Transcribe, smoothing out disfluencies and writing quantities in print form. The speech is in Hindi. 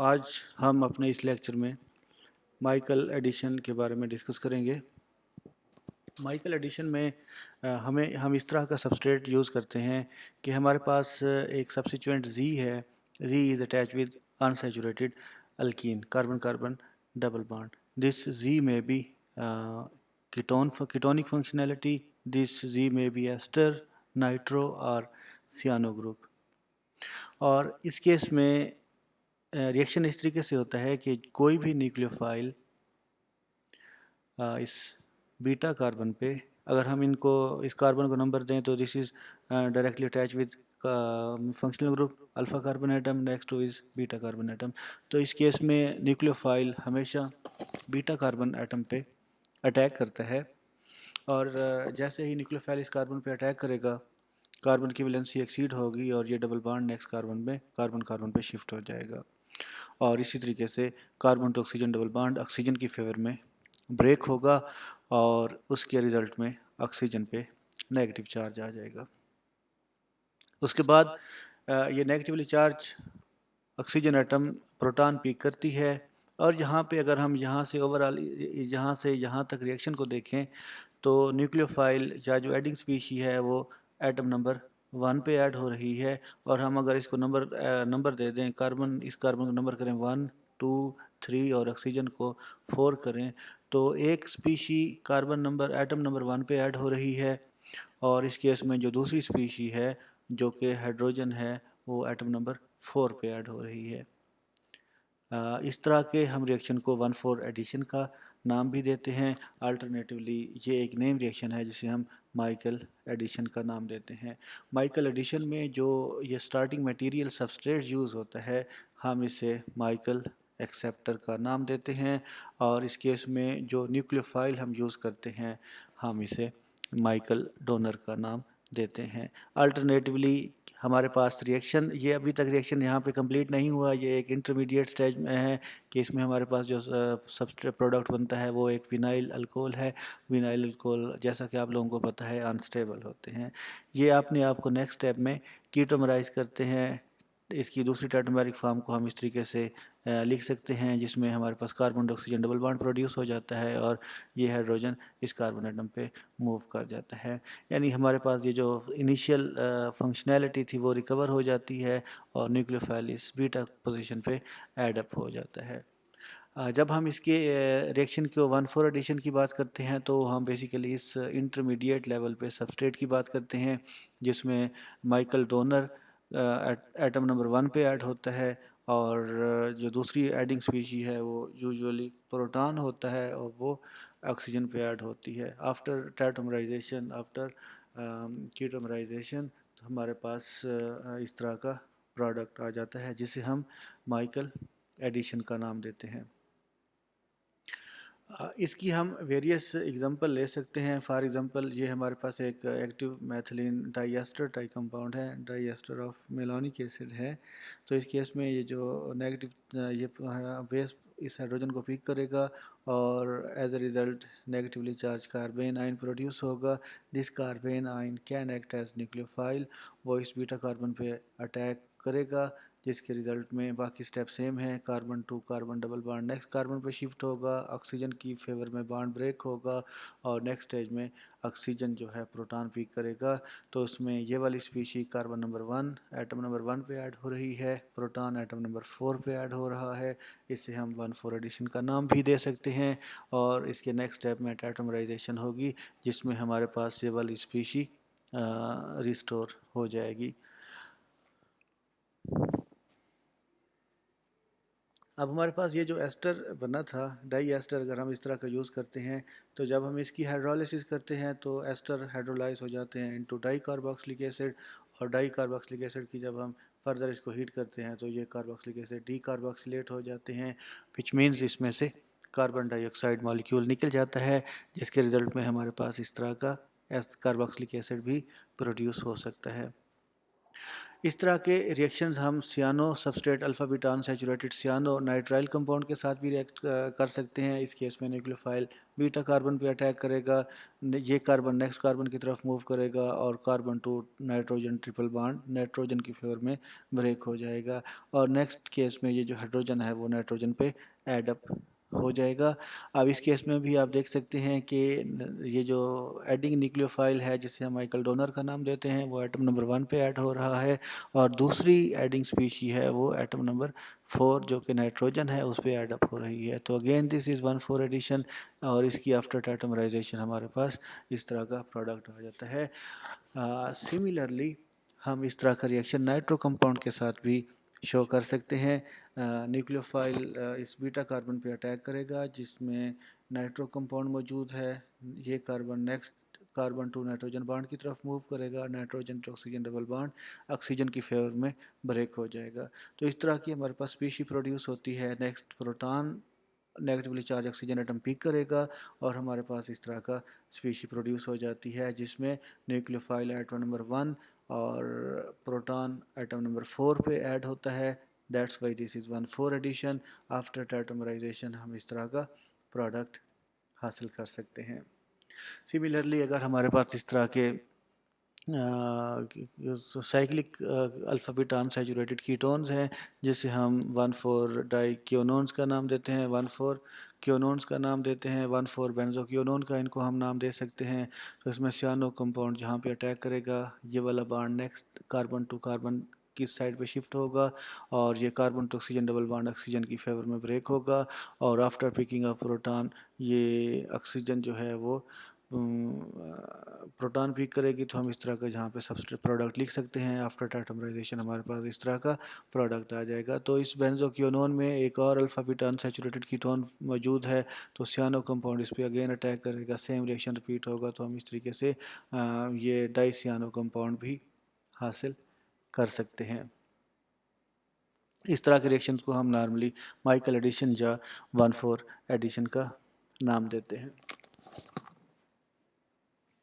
आज हम अपने इस लेक्चर में माइकल एडिशन के बारे में डिस्कस करेंगे। माइकल एडिशन में हम इस तरह का सबस्ट्रेट यूज़ करते हैं कि हमारे पास एक सब्स्टिट्यूएंट Z है। Z is attach with unsaturated alkene, carbon carbon double bond. This Z में be ketonic functionality, this Z में बी एस्टर, नाइट्रो और सियानो ग्रुप। और इस केस में रिएक्शन इस तरीके से होता है कि कोई भी न्यूक्लियोफाइल इस बीटा कार्बन पे, अगर हम इनको इस कार्बन को नंबर दें तो this is directly attach with functional group alpha carbon atom, next two is beta carbon atom. तो इस केस में न्यूक्लियोफाइल हमेशा बीटा कार्बन एटम पे अटैक करता है और जैसे ही न्यूक्लियोफाइल इस कार्बन पे अटैक करेगा, कार्बन की वैलेंसी एक्सीड होगी और ये डबल बॉन्ड नेक्स्ट कार्बन में कार्बन पे शिफ्ट हो जाएगा। और इसी तरीके से carbon to oxygen double bond oxygen की फेवर में ब्रेक होगा और उसके रिज़ल्ट में ऑक्सीजन पे नेगेटिव चार्ज आ जाएगा। उसके बाद ये negatively charge oxygen atom proton pick करती है और यहाँ पे अगर हम यहाँ से ओवरऑल यहाँ से यहाँ तक रिएक्शन को देखें तो न्यूक्लियोफाइल या जो एडिंग स्पीशी है वो एटम नंबर 1 पे ऐड हो रही है। और हम अगर इसको नंबर दे दें, इस कार्बन को नंबर करें 1, 2, 3 और ऑक्सीजन को 4 करें, तो एक species carbon number atom number 1 पे ऐड हो रही है और इस केस में जो दूसरी स्पीशी है जो कि हाइड्रोजन है वो एटम नंबर 4 पे ऐड हो रही है। इस तरह के हम रिएक्शन को 1,4 एडिशन का नाम भी देते हैं। अल्टरनेटिवली ये एक नेम रिएक्शन है जिसे हम माइकल एडिशन का नाम देते हैं। माइकल एडिशन में जो ये स्टार्टिंग मटेरियल सबस्ट्रेट यूज़ होता है, हम इसे माइकल एक्सेप्टर का नाम देते हैं और इस केस में जो न्यूक्लियोफाइल हम यूज़ करते हैं हम इसे माइकल डोनर का नाम देते हैं। अल्टरनेटिवली हमारे पास रिएक्शन, ये अभी तक रिएक्शन यहाँ पे कंप्लीट नहीं हुआ, ये एक इंटरमीडिएट स्टेज में है कि इसमें हमारे पास जो सबस्ट्रेट प्रोडक्ट बनता है वो एक विनाइल अल्कोहल है। विनाइल अल्कोहल जैसा कि आप लोगों को पता है अनस्टेबल होते हैं। ये अपने आप को नेक्स्ट स्टेप में कीटोमराइज करते हैं। इसकी दूसरी टेट्रामेरिक फॉर्म को हम इस तरीके से लिख सकते हैं जिसमें हमारे पास carbon oxygen double bond produce हो जाता है और ये हाइड्रोजन इस कार्बन एटम पे मूव कर जाता है। यानी हमारे पास ये जो इनिशियल फंक्शनैलिटी थी वो रिकवर हो जाती है और न्यूक्लियोफाइल इस बीटा पोजीशन पे ऐड अप हो जाता है। जब हम इसके रिएक्शन को 1,4 एडिशन की बात करते हैं तो हम बेसिकली इस इंटरमीडिएट लेवल पे सबस्ट्रेट की बात करते हैं जिसमें माइकल डोनर एटम नंबर 1 पे ऐड होता है और जो दूसरी एडिंग स्पीशी है वो यूजुअली प्रोटॉन होता है और वो ऑक्सीजन पे ऐड होती है। आफ्टर टेट्रामराइजेशन, आफ्टर कीटोमराइजेशन तो हमारे पास इस तरह का प्रोडक्ट आ जाता है जिसे हम माइकल एडिशन का नाम देते हैं। इसकी हम वेरियस एग्जांपल ले सकते हैं। फॉर एग्जांपल ये हमारे पास एक एक्टिव मैथिलीन डाइएस्टर टाइप कंपाउंड है, डाइएस्टर ऑफ मेलोनिक एसिड है। तो इस केस में ये जो नेगेटिव ये बेस इस हाइड्रोजन को पिक करेगा और as a result negatively charge carbanion produce होगा। This carbanion can act as nucleophile, वो इस बीटा कार्बन पे अटैक करेगा जिसके रिज़ल्ट में बाकी स्टेप सेम है। Carbon to carbon double bond next carbon पे शिफ्ट होगा, ऑक्सीजन की फेवर में बॉन्ड ब्रेक होगा और नेक्स्ट स्टेज में ऑक्सीजन जो है प्रोटॉन पिक करेगा। तो उसमें ये वाली species carbon number 1 atom number 1 पे ऐड हो रही है, प्रोटॉन एटम नंबर 4 पे ऐड हो रहा है। इसे हम 1,4 एडिशन का नाम भी दे सकते हैं और इसके नेक्स्ट स्टेप में टेट्रामराइजेशन होगी जिसमें हमारे पास ये वाली स्पीशी रिस्टोर हो जाएगी। अब हमारे पास ये जो एस्टर बना था, डाई एस्टर, अगर हम इस तरह का यूज़ करते हैं तो जब हम इसकी हाइड्रोलिसिस करते हैं तो एस्टर हाइड्रोलाइज हो जाते हैं इनटू डाई कार्बोक्सिलिक एसिड और डाई कार्बोक्सिलिक एसिड की जब हम फर्दर इसको हीट करते हैं तो ये कार्बोक्सिलिक एसिड डी कार्बोक्सिलेट हो जाते हैं, विच मीन्स इसमें से कार्बन डाइऑक्साइड मॉलिक्यूल निकल जाता है जिसके रिज़ल्ट में हमारे पास इस तरह का कार्बोक्सिलिक एसिड भी प्रोड्यूस हो सकता है। इस तरह के रिएक्शंस हम cyano substrate alpha beta unsaturated cyano nitrile compound के साथ भी रिएक्ट कर सकते हैं। इस केस में न्यूक्लियोफाइल बीटा कार्बन पे अटैक करेगा, ये कार्बन नेक्स्ट कार्बन की तरफ मूव करेगा और carbon to nitrogen triple bond nitrogen की फेवर में ब्रेक हो जाएगा, और नेक्स्ट केस में ये जो हाइड्रोजन है वो नाइट्रोजन पे एड अप हो जाएगा। अब इस केस में भी आप देख सकते हैं कि ये जो एडिंग न्यूक्लियोफाइल है जिसे हम माइकल डोनर का नाम देते हैं, वो एटम नंबर 1 पे ऐड हो रहा है, और दूसरी एडिंग स्पीशी है वो एटम नंबर 4 जो कि नाइट्रोजन है उस पर ऐड अप हो रही है। तो अगेन दिस इज़ 1,4 एडिशन, और इसकी आफ्टर एटमराइजेशन हमारे पास इस तरह का प्रोडक्ट आ जाता है। सिमिलरली हम इस तरह का रिएक्शन नाइट्रो कंपाउंड के साथ भी शो कर सकते हैं। न्यूक्लियोफाइल इस बीटा कार्बन पे अटैक करेगा जिसमें नाइट्रो कंपाउंड मौजूद है, ये carbon next carbon to nitrogen bond की तरफ मूव करेगा, nitrogen to oxygen double bond oxygen की फेवर में ब्रेक हो जाएगा। तो इस तरह की हमारे पास स्पीशी प्रोड्यूस होती है। Next proton negatively charge oxygen atom pick करेगा और हमारे पास इस तरह का स्पीशी प्रोड्यूस हो जाती है जिसमें न्यूक्लियोफाइल एटम नंबर 1 और प्रोटॉन एटम नंबर 4 पे ऐड होता है। That's why this is 1,4 addition. After tautomerization हम इस तरह का प्रोडक्ट हासिल कर सकते हैं। सिमिलरली अगर हमारे पास इस तरह के cyclic alpha beta unsaturated ketones हैं जिसे हम 1,4 डाइक्योनोन्स का नाम देते हैं, 1,4 क्योनोन्स का नाम देते हैं, 1,4 बेंजोक्योनोन का इनको हम नाम दे सकते हैं। तो इसमें सियानो कंपाउंड जहाँ पे अटैक करेगा ये वाला bond next carbon to carbon किस साइड पे शिफ्ट होगा और ये carbon to oxygen double bond oxygen की फेवर में ब्रेक होगा, और आफ्टर पिकिंग ऑफ प्रोटॉन ये ऑक्सीजन जो है वो प्रोटॉन पिक करेगी। तो हम इस तरह का जहाँ पे सबस्ट्रेट प्रोडक्ट लिख सकते हैं। आफ्टर एटमराइजेशन हमारे पास इस तरह का प्रोडक्ट आ जाएगा। तो इस बेंजोक्योनोन में एक और अल्फा बीटा अनसैचुरेटेड कीटोन मौजूद है, तो सियानो कंपाउंड इस पर अगेन अटैक करेगा, सेम रिएक्शन रिपीट होगा। तो हम इस तरीके से ये डाइसियानो कंपाउंड भी हासिल कर सकते हैं। इस तरह के रिएक्शंस को हम नॉर्मली माइकल एडिशन या 1,4 एडिशन का नाम देते हैं।